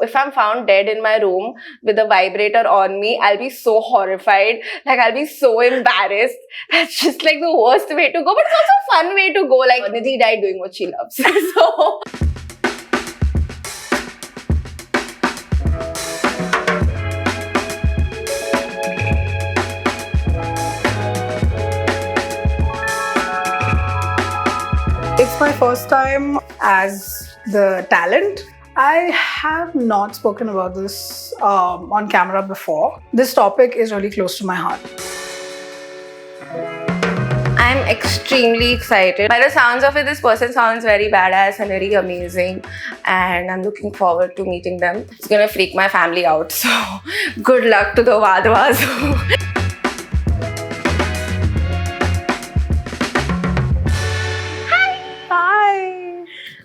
if I'm found dead in my room with a vibrator on me, I'll be so horrified. Like, I'll be so embarrassed. That's just like the worst way to go. But it's also a fun way to go. Like, Nidhi died doing what she loves. So... It's my first time as the talent. I have not spoken about this on camera before. This topic is really close to my heart. I'm extremely excited. By the sounds of it, this person sounds very badass and very amazing, and I'm looking forward to meeting them. It's gonna freak my family out, so good luck to the Vadwas.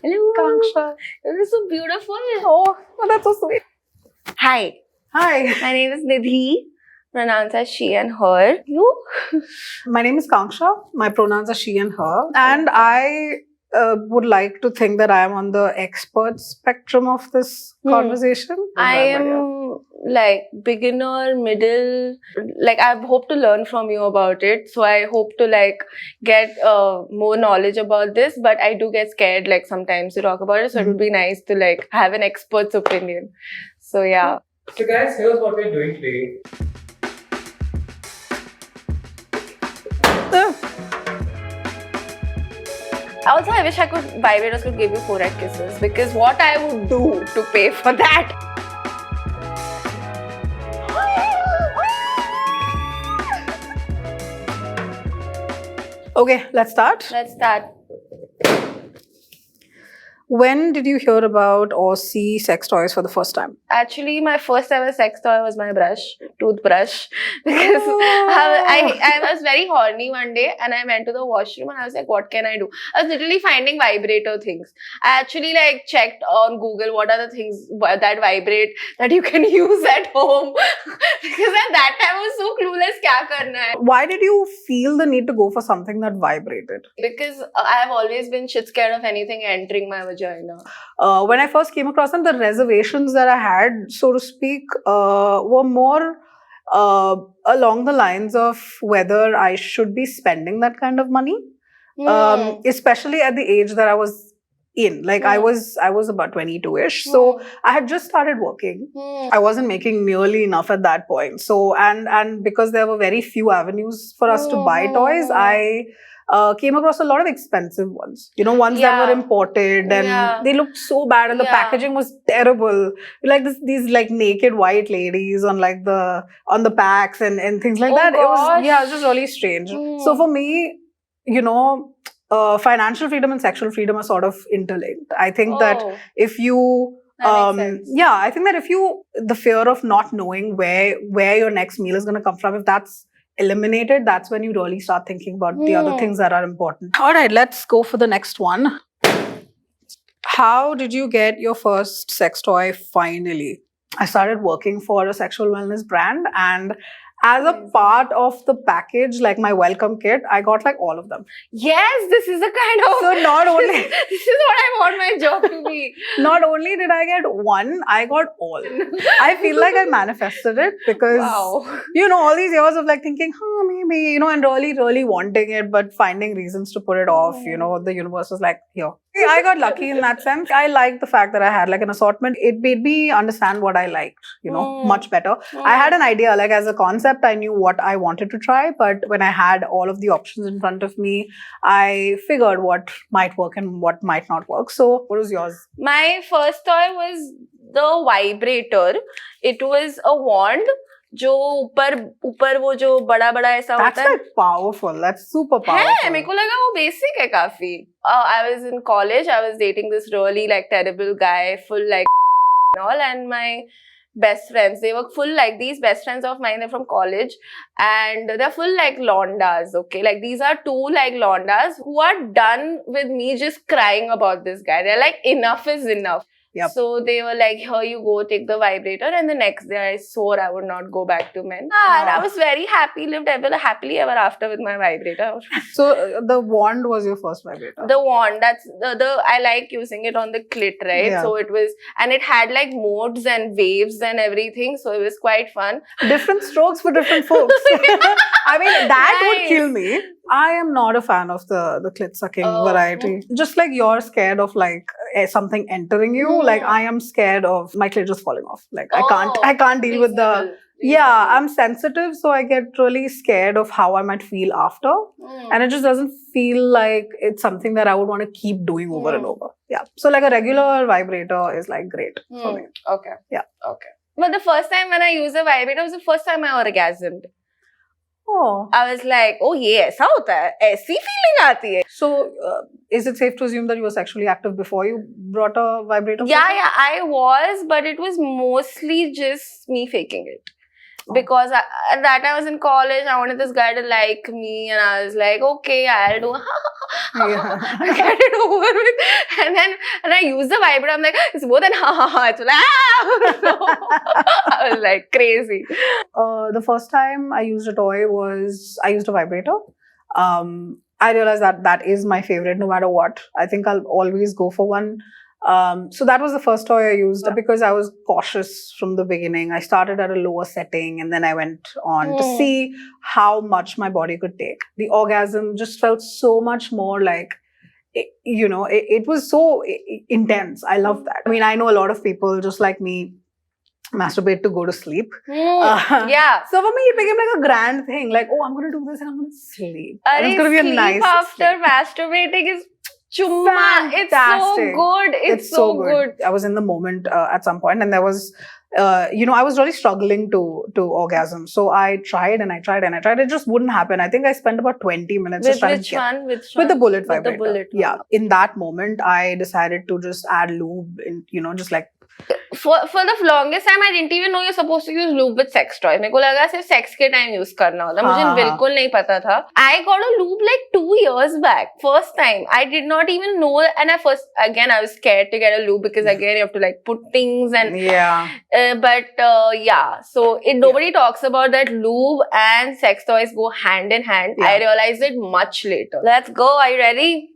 Hello. Kanksha. You're so beautiful. Oh, that's so sweet. Hi. Hi. My name is Nidhi. Pronounced as she and her. You? My name is Kanksha. My pronouns are she and her. And I would like to think that I am on the expert spectrum of this conversation. I am like beginner, middle. Like, I hope to learn from you about it. So I hope to like get more knowledge about this. But I do get scared like sometimes to talk about it. So it would be nice to like have an expert's opinion. So yeah. So guys, here's what we're doing today. Also, I wish vibrators could give you forehead kisses, because what I would do to pay for that. Okay, let's start. Let's start. When did you hear about or see sex toys for the first time? Actually, my first ever sex toy was my toothbrush. Because I was very horny one day and I went to the washroom and I was like, what can I do? I was literally finding vibrator things. I actually like checked on Google what are the things that vibrate that you can use at home. Because at that time I was so clueless, kya karna hai? Why did you feel the need to go for something that vibrated? Because I have always been shit scared of anything entering my vagina. When I first came across them, the reservations that I had, so to speak, were more along the lines of whether I should be spending that kind of money, especially at the age that I was in. Like I was about 22-ish, so I had just started working. I wasn't making nearly enough at that point. So and because there were very few avenues for us to buy toys, I came across a lot of expensive ones, ones that were imported and they looked so bad and the packaging was terrible. Like these like naked white ladies on like on the packs and things like that. Gosh. It was just really strange. So for me, financial freedom and sexual freedom are sort of interlinked. I think that if you I think that if the fear of not knowing where your next meal is going to come from, if that's eliminated, that's when you really start thinking about the other things that are important. All right, let's go for the next one. How did you get your first sex toy finally? I started working for a sexual wellness brand, and as a part of the package, like my welcome kit, I got like all of them. Yes, this is the kind of... So not only... this is what I want my job to be. Not only did I get one, I got all. I feel like I manifested it because, all these years of like thinking, maybe, and really, really wanting it, but finding reasons to put it off, the universe was like, here. I got lucky in that sense. I liked the fact that I had like an assortment. It made me understand what I liked, much better. I had an idea, like as a concept, I knew what I wanted to try, but when I had all of the options in front of me, I figured what might work and what might not work. So what was yours? My first toy was the vibrator. It was a wand. जो ऊपर वो जो बड़ा ऐसा होता है. That's like powerful. That's super powerful. है, मेरे को लगा वो basic है काफी. I was in college. I was dating this really like terrible guy, full like and all, and my best friends, they were full like these best friends of mine. They're from college, and they're full like londas. Okay, like these are two like londas who are done with me just crying about this guy. They're like, enough is enough. Yep. So they were like, here you go, take the vibrator. And the next day I swore I would not go back to men. And I was very happy, lived happily ever after with my vibrator. So the wand was your first vibrator. The wand, that's the I like using it on the clit, right? Yeah. So it was, and it had like modes and waves and everything. So it was quite fun. Different strokes for different folks. I mean, that would Nice. kill me. I am not a fan of the clit sucking Oh. variety. Just like you're scared of like something entering you, like I am scared of my clit just falling off. Like I can't deal with the. Reasonable. Yeah, I'm sensitive, so I get really scared of how I might feel after. And it just doesn't feel like it's something that I would want to keep doing over and over. Yeah. So like a regular vibrator is like great for me. Okay. Yeah. Okay. But the first time when I used a vibrator was the first time I orgasmed. Oh. I was like, oh yeah, ऐसा होता है, ऐसी feeling आती है. So is it safe to assume that you were sexually active before you brought a vibrator? Yeah, I was, but it was mostly just me faking it. Because at that time I was in college, I wanted this guy to like me, and I was like, okay, I'll do get it over with. And then I used the vibrator, I'm like, it's more than it's like, I was like crazy. The first time I used a toy was, I used a vibrator. I realized that is my favorite no matter what. I think I'll always go for one. So that was the first toy I used because I was cautious from the beginning. I started at a lower setting and then I went on to see how much my body could take. The orgasm just felt so much more like, it was so intense. I love that. I mean, I know a lot of people just like me masturbate to go to sleep. Yeah. So for me, it became like a grand thing. Like, oh, I'm going to do this and I'm going to sleep. And it's going to be a sleep nice after sleep. masturbating is chumma. It's so good. It's so good. I was in the moment at some point, and there was, I was really struggling to orgasm. So I tried and I tried and I tried. It just wouldn't happen. I think I spent about 20 minutes just trying to get With the bullet With vibrator. the bullet one. Yeah. In that moment, I decided to just add lube in, just like. For the longest time, I didn't even know you're supposed to use lube with sex toys. मेरे को लगा सिर्फ sex के time use करना होता है. मुझे बिल्कुल नहीं पता था. I got a lube like 2 years back. First time. I did not even know. And I was scared to get a lube because again, you have to like put things and... Yeah. So nobody talks about that lube and sex toys go hand in hand. Yeah. I realized it much later. Let's go. Are you ready?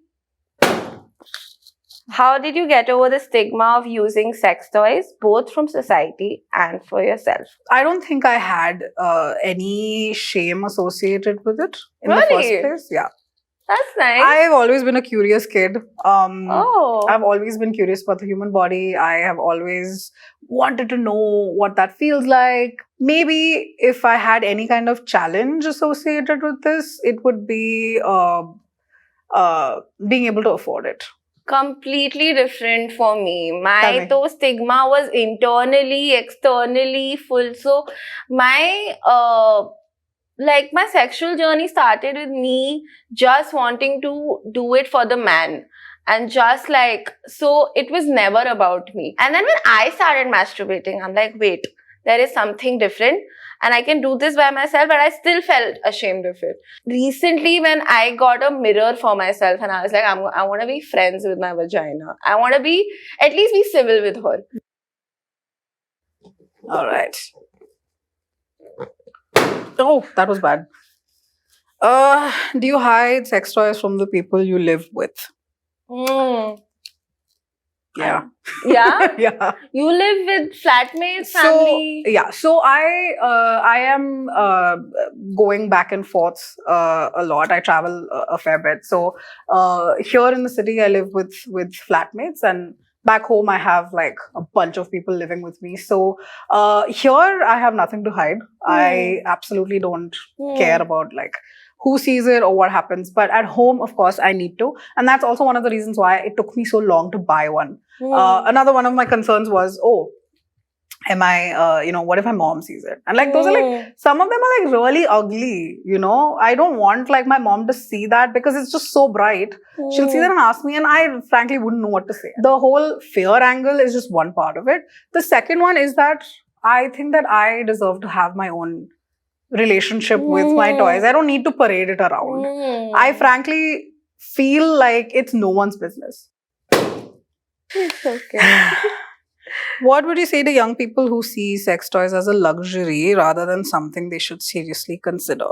How did you get over the stigma of using sex toys, both from society and for yourself? I don't think I had any shame associated with it in the Really? first place. Yeah. That's nice. I've always been a curious kid. Oh. I've always been curious about the human body. I have always wanted to know what that feels like. Maybe if I had any kind of challenge associated with this, it would be being able to afford it. Completely different for me. My me. to stigma was internally, externally full. So my my sexual journey started with me just wanting to do it for the man. And just so it was never about me. And then when I started masturbating, I'm like, wait, there is something different. And I can do this by myself, but I still felt ashamed of it. Recently, when I got a mirror for myself and I was like, I want to be friends with my vagina. I want to at least be civil with her. All right. Oh, that was bad. Do you hide sex toys from the people you live with? Yeah. Yeah? Yeah. You live with flatmates, family? So I am going back and forth a lot. I travel a fair bit. So here in the city, I live with flatmates, and back home, I have like a bunch of people living with me. So here, I have nothing to hide. I absolutely don't care about like who sees it or what happens. But at home, of course, I need to. And that's also one of the reasons why it took me so long to buy one. Another one of my concerns was, am I, what if my mom sees it? And like, those are like, some of them are like really ugly, I don't want like my mom to see that because it's just so bright. She'll see that and ask me, and I frankly wouldn't know what to say. The whole fear angle is just one part of it. The second one is that I think that I deserve to have my own relationship with my toys. I don't need to parade it around. I frankly feel like it's no one's business. It's okay. What would you say to young people who see sex toys as a luxury rather than something they should seriously consider?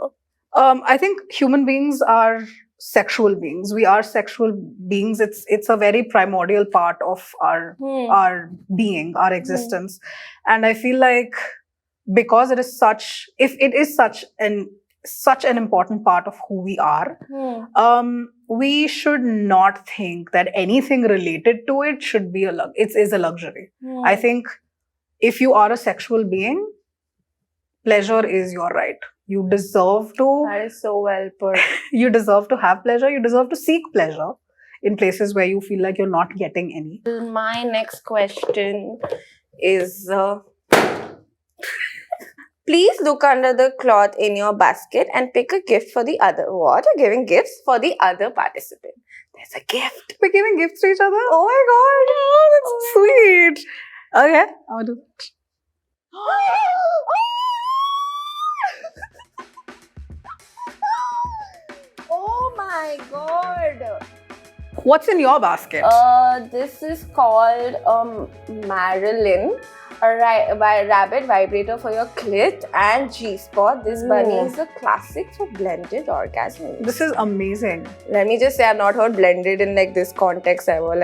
I think human beings are sexual beings. We are sexual beings. It's a very primordial part of our being, our existence. And I feel like because it is if it is such an important part of who we are, we should not think that anything related to it should be is a luxury. I think if you are a sexual being, pleasure is your right. You deserve to. That is so well put. You deserve to have pleasure. You deserve to seek pleasure in places where you feel like you're not getting any. My next question is please look under the cloth in your basket and pick a gift for the other. What? You're giving gifts for the other participant. There's a gift. We're giving gifts to each other? Oh my god. Oh, that's sweet. Okay, I'll do that. Oh my god. What's in your basket? This is called Marilyn, a rabbit vibrator for your clit and G-spot. This bunny is a classic for blended orgasms. This is amazing. Let me just say, I've not heard blended in like this context ever.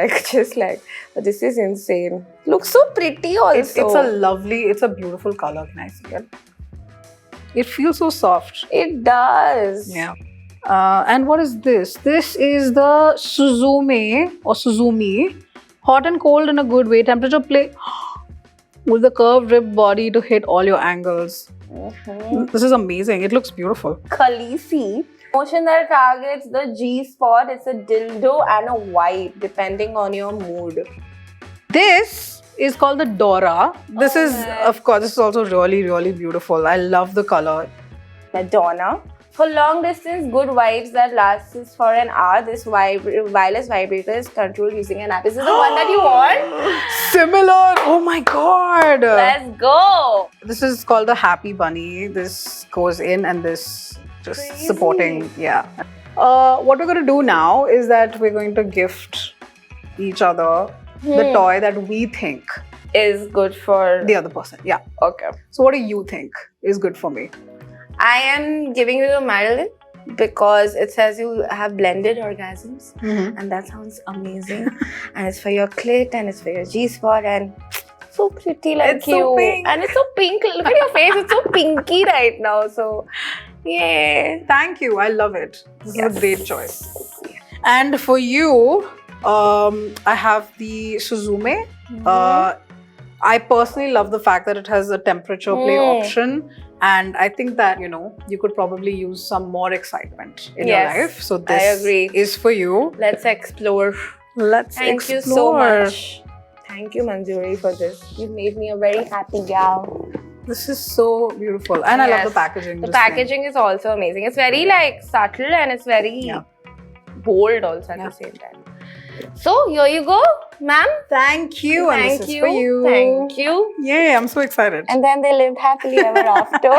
This is insane. Looks so pretty also. It's a beautiful color. Can I see it? It feels so soft. It does. Yeah. And what is this? This is the Suzumi, hot and cold in a good way, temperature play with the curved ribbed body to hit all your angles. This is amazing. It looks beautiful. Khaleesi. Motion that targets the G-spot. It's a dildo and a wipe depending on your mood. This is called the Dora. This is also really, really beautiful. I love the color. Madonna. For long distance, good vibes that lasts for an hour, this wireless vibrator is controlled using an app. Is this the one that you want? Similar! Oh my god! Let's go! This is called the Happy Bunny. This goes in and this just Crazy. Supporting. Yeah. What we're going to do now is that we're going to gift each other the toy that we think is good for the other person. Yeah. Okay. So what do you think is good for me? I am giving you the Marilyn because it says you have blended orgasms and that sounds amazing. And it's for your clit and it's for your G-spot and so pretty like it's you. So pink. And it's so pink. Look at your face. It's so pinky right now. So, yeah. Thank you. I love it. This is a great choice. And for you, I have the Suzume. I personally love the fact that it has a temperature play option. And I think that, you could probably use some more excitement in your life. So this is for you. Let's explore. Thank you so much. Thank you, Manjuri, for this. You've made me a very happy gal. This is so beautiful. And I love the packaging. The packaging is also amazing. It's very subtle and it's very bold also at the same time. So here you go, ma'am. Thank you. And this is for you. Thank you. Yay, I'm so excited. And then they lived happily ever after.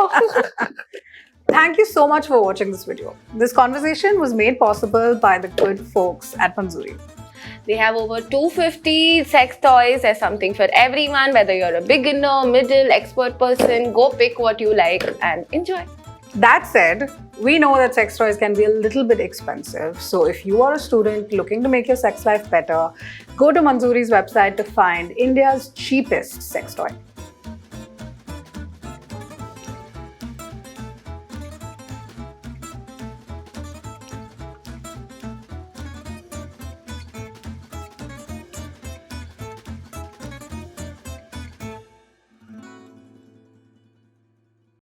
Thank you so much for watching this video. This conversation was made possible by the good folks at Manjuri. They have over 250 sex toys. There's something for everyone, whether you're a beginner, middle, expert person. Go pick what you like and enjoy. That said, we know that sex toys can be a little bit expensive. So if you are a student looking to make your sex life better, go to Manjuri's website to find India's cheapest sex toy.